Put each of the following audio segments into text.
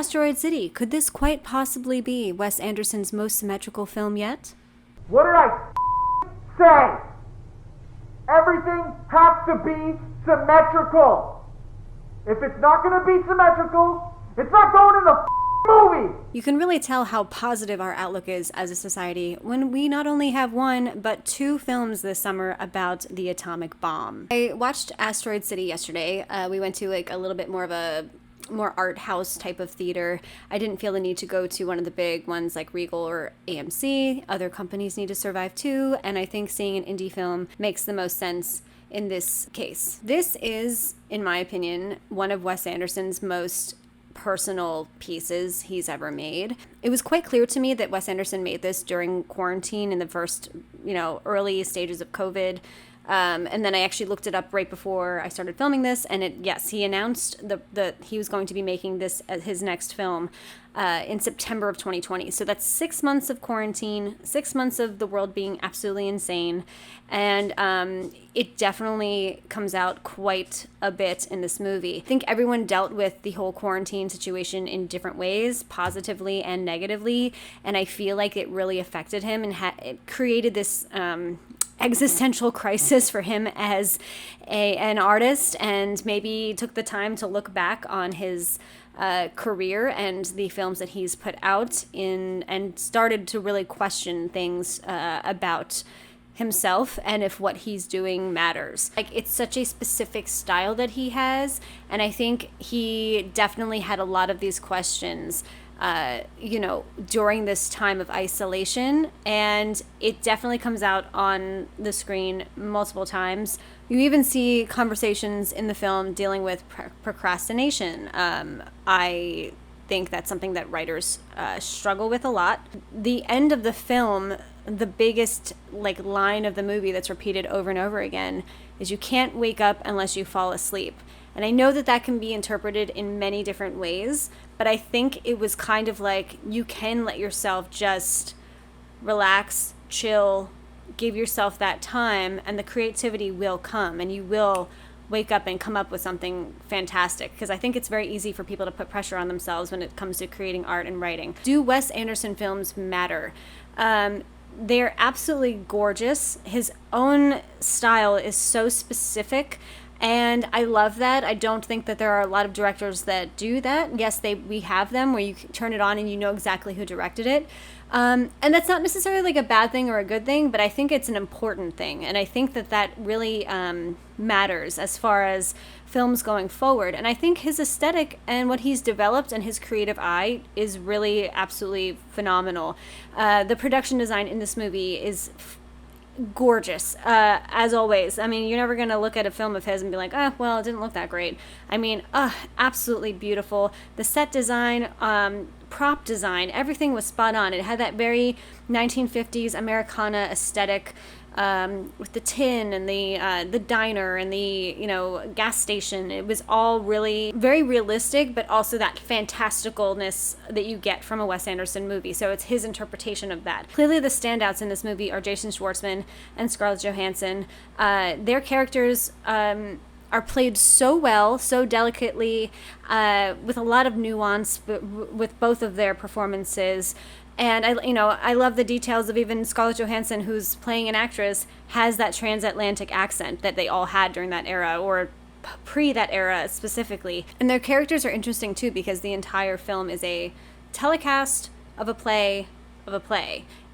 Asteroid City. Could this quite possibly be Wes Anderson's most symmetrical film yet? What did I say? Everything has to be symmetrical. If it's not going to be symmetrical, it's not going in the movie. You can really tell how positive our outlook is as a society when we not only have one, but two films this summer about the atomic bomb. I watched Asteroid City yesterday. We went to like a little bit more of a more art house type of theater. I didn't feel the need to go to one of the big ones like Regal or AMC. Other companies need to survive too, and I think seeing an indie film makes the most sense in this case. This is, in my opinion, one of Wes Anderson's most personal pieces he's ever made. It was quite clear to me that Wes Anderson made this during quarantine in the first, early stages of COVID. And then I actually looked it up right before I started filming this, and he announced that he was going to be making this as his next film in September of 2020. So that's 6 months of quarantine, 6 months of the world being absolutely insane, and it definitely comes out quite a bit in this movie. I think everyone dealt with the whole quarantine situation in different ways, positively and negatively, and I feel like it really affected him and it created this existential crisis for him as an artist, and maybe took the time to look back on his career and the films that he's put out and started to really question things about himself and if what he's doing matters. Like, it's such a specific style that he has, and I think he definitely had a lot of these questions during this time of isolation, and it definitely comes out on the screen multiple times. You even see conversations in the film dealing with procrastination. I think that's something that writers struggle with a lot. The end of the film, the biggest line of the movie that's repeated over and over again is, "You can't wake up unless you fall asleep." And I know that can be interpreted in many different ways, but I think it was kind of like, you can let yourself just relax, chill, give yourself that time, and the creativity will come, and you will wake up and come up with something fantastic. Because I think it's very easy for people to put pressure on themselves when it comes to creating art and writing. Do Wes Anderson films matter? They're absolutely gorgeous. His own style is so specific, and I love that. I don't think that there are a lot of directors that do that. Yes, we have them where you can turn it on and you know exactly who directed it. And that's not necessarily a bad thing or a good thing, but I think it's an important thing. And I think that really matters as far as films going forward. And I think his aesthetic and what he's developed and his creative eye is really absolutely phenomenal. The production design in this movie is gorgeous, as always. I mean, you're never going to look at a film of his and be like, well, it didn't look that great. I mean, absolutely beautiful. The set design, prop design, everything was spot on. It had that very 1950s Americana aesthetic, with the tin and the diner and the gas station. It was all really very realistic, but also that fantasticalness that you get from a Wes Anderson movie. So it's his interpretation of that. Clearly the standouts in this movie are Jason Schwartzman and Scarlett Johansson. Their characters are played so well, so delicately, with a lot of nuance with both of their performances. And I love the details of even Scarlett Johansson, who's playing an actress, has that transatlantic accent that they all had during that era, or pre that era specifically. And their characters are interesting too, because the entire film is a telecast of a play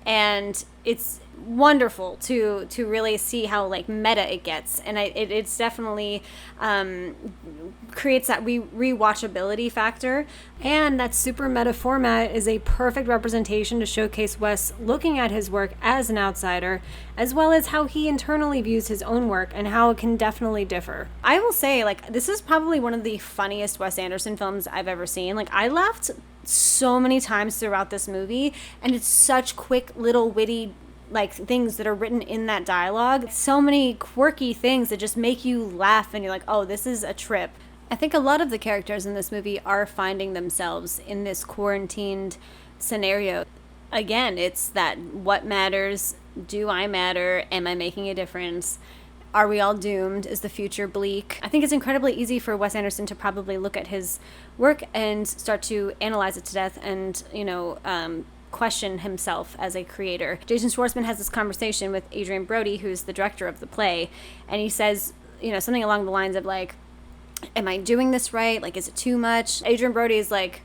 and it's wonderful to really see how meta it gets, and it's definitely creates that rewatchability factor. And that super meta format is a perfect representation to showcase Wes looking at his work as an outsider, as well as how he internally views his own work and how it can definitely differ. I will say, this is probably one of the funniest Wes Anderson films I've ever seen. I laughed so many times throughout this movie, and it's such quick little witty things that are written in that dialogue. So many quirky things that just make you laugh, and you're like, oh, this is a trip. I think a lot of the characters in this movie are finding themselves in this quarantined scenario. Again, it's that what matters, do I matter, am I making a difference? Are we all doomed? Is the future bleak? I think it's incredibly easy for Wes Anderson to probably look at his work and start to analyze it to death and, question himself as a creator. Jason Schwartzman has this conversation with Adrian Brody, who's the director of the play, and he says, something along the lines of like, am I doing this right? Like, is it too much? Adrian Brody is like,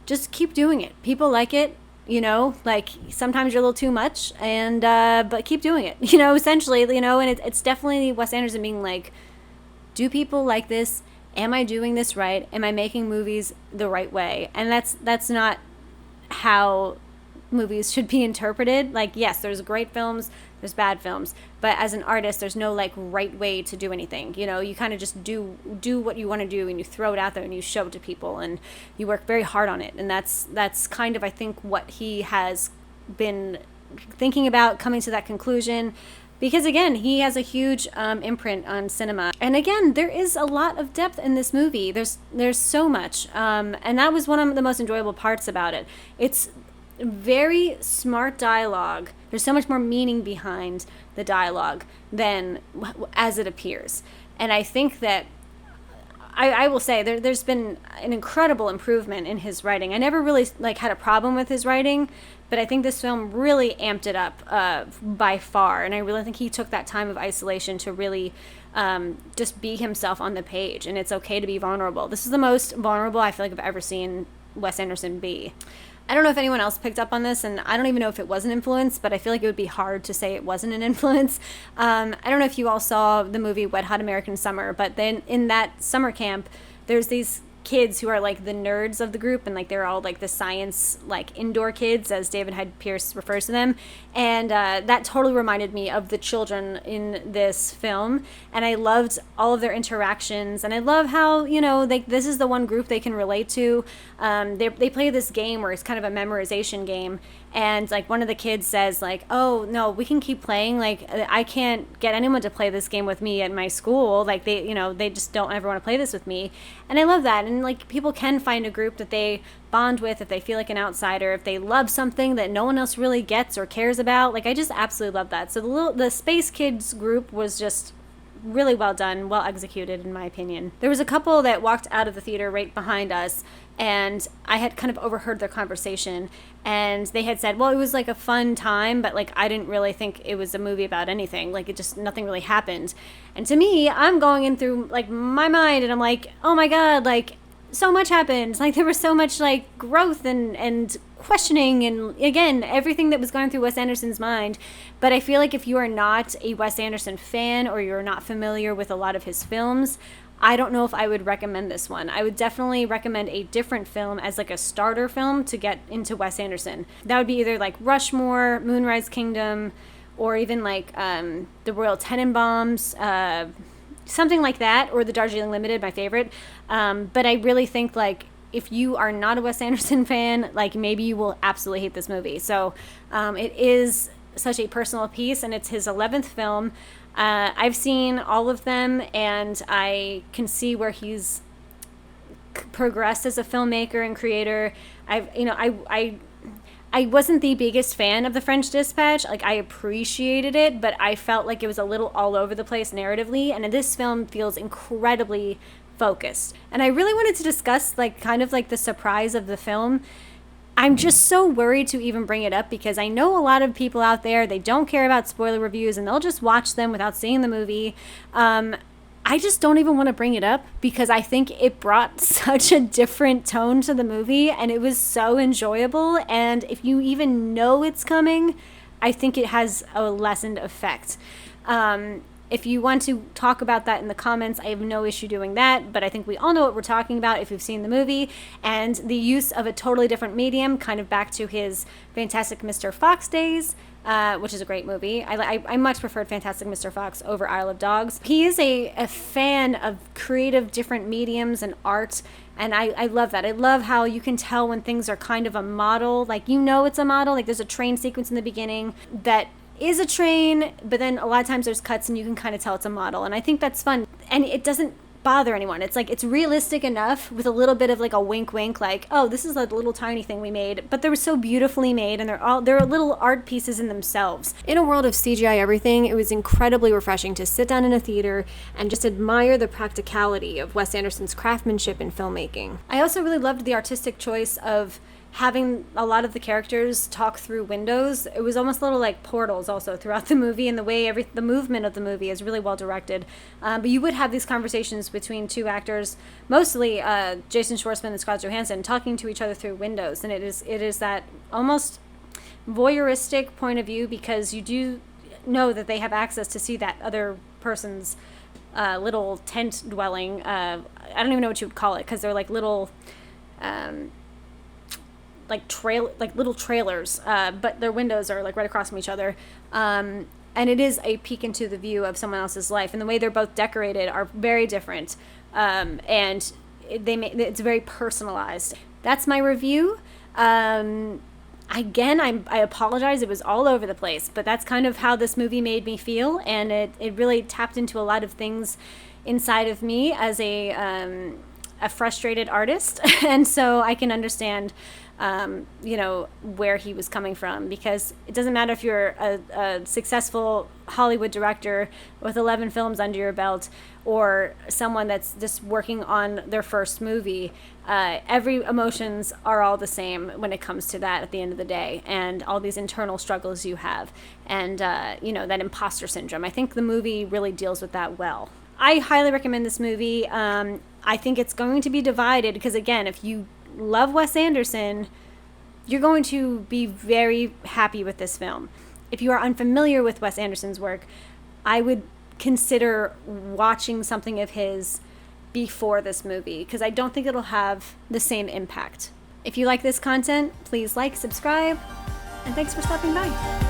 just keep doing it. People like it. Like sometimes you're a little too much, and but keep doing it, essentially, and it's definitely Wes Anderson being like, do people like this? Am I doing this right? Am I making movies the right way? And that's not how movies should be interpreted. Like, yes, there's great films, there's bad films, but as an artist, there's no like right way to do anything. You kind of just do what you want to do, and you throw it out there and you show it to people, and you work very hard on it. And that's kind of, I think, what he has been thinking about, coming to that conclusion, because again, he has a huge imprint on cinema. And again, there is a lot of depth in this movie. There's so much, and that was one of the most enjoyable parts about it. It's very smart dialogue. There's so much more meaning behind the dialogue than as it appears. And I think that I will say there's been an incredible improvement in his writing. I never really had a problem with his writing, but I think this film really amped it up by far. And I really think he took that time of isolation to really just be himself on the page. And it's okay to be vulnerable. This is the most vulnerable I feel like I've ever seen Wes Anderson be. I don't know if anyone else picked up on this, and I don't even know if it was an influence, but I feel like it would be hard to say it wasn't an influence. I don't know if you all saw the movie Wet Hot American Summer, but then in that summer camp, there's these kids who are like the nerds of the group, and like they're all like the science like indoor kids, as David Hyde Pierce refers to them, and that totally reminded me of the children in this film. And I loved all of their interactions, and I love how this is the one group they can relate to. They play this game where it's kind of a memorization game, and like one of the kids says like, oh no, we can keep playing, like I can't get anyone to play this game with me at my school, like they just don't ever want to play this with me. And I love that. And like people can find a group that they bond with if they feel like an outsider, if they love something that no one else really gets or cares about. Like I just absolutely love that. So the Space Kids group was just really well done, well executed in my opinion. There was a couple that walked out of the theater right behind us, and I had kind of overheard their conversation, and they had said, well, it was like a fun time, but like I didn't really think it was a movie about anything. Like nothing really happened. And to me, I'm going in through like my mind, and I'm like, oh my god, like so much happened. Like there was so much like growth and questioning, and again, everything that was going through Wes Anderson's mind. But I feel like if you are not a Wes Anderson fan, or you're not familiar with a lot of his films, I don't know if I would recommend this one. I would definitely recommend a different film as like a starter film to get into Wes Anderson. That would be either like Rushmore, Moonrise Kingdom, or even like the Royal Tenenbaums, something like that, or the Darjeeling Limited, my favorite. But I really think like if you are not a Wes Anderson fan, like maybe you will absolutely hate this movie. So it is such a personal piece, and it's his 11th film. I've seen all of them, and I can see where he's progressed as a filmmaker and creator. I wasn't the biggest fan of The French Dispatch. Like, I appreciated it, but I felt like it was a little all over the place narratively, and this film feels incredibly focused. And I really wanted to discuss like kind of like the surprise of the film. I'm just so worried to even bring it up, because I know a lot of people out there, they don't care about spoiler reviews and they'll just watch them without seeing the movie. I just don't even want to bring it up, because I think it brought such a different tone to the movie, and it was so enjoyable. And if you even know it's coming, I think it has a lessened effect. If you want to talk about that in the comments, I have no issue doing that, but I think we all know what we're talking about if we've seen the movie, and the use of a totally different medium, kind of back to his Fantastic Mr. Fox days, which is a great movie. I much preferred Fantastic Mr. Fox over Isle of Dogs. He is a fan of creative different mediums and art, and I love that. I love how you can tell when things are kind of a model, like it's a model, like there's a train sequence in the beginning that is a train, but then a lot of times there's cuts and you can kind of tell it's a model, and I think that's fun. And it doesn't bother anyone. It's like, it's realistic enough with a little bit of like a wink wink, like, oh, this is a little tiny thing we made, but they're so beautifully made, and they're little art pieces in themselves. In a world of CGI everything, it was incredibly refreshing to sit down in a theater and just admire the practicality of Wes Anderson's craftsmanship in filmmaking. I also really loved the artistic choice of having a lot of the characters talk through windows. It was almost a little like portals also throughout the movie, and the way the movement of the movie is really well directed. But you would have these conversations between two actors, mostly Jason Schwartzman and Scarlett Johansson, talking to each other through windows, and it is that almost voyeuristic point of view, because you do know that they have access to see that other person's little tent dwelling. I don't even know what you would call it, because they're like little like little trailers, but their windows are like right across from each other, and it is a peek into the view of someone else's life, and the way they're both decorated are very different, and it's very personalized. That's my review. Again, I apologize, it was all over the place, but that's kind of how this movie made me feel, and it really tapped into a lot of things inside of me as a frustrated artist, and so I can understand where he was coming from, because it doesn't matter if you're a successful Hollywood director with 11 films under your belt, or someone that's just working on their first movie. Every emotions are all the same when it comes to that at the end of the day, and all these internal struggles you have, and that imposter syndrome. I think the movie really deals with that well. I highly recommend this movie. I think it's going to be divided, because again, if you love Wes Anderson, you're going to be very happy with this film. If you are unfamiliar with Wes Anderson's work, I would consider watching something of his before this movie, because I don't think it'll have the same impact. If you like this content, please like, subscribe, and thanks for stopping by.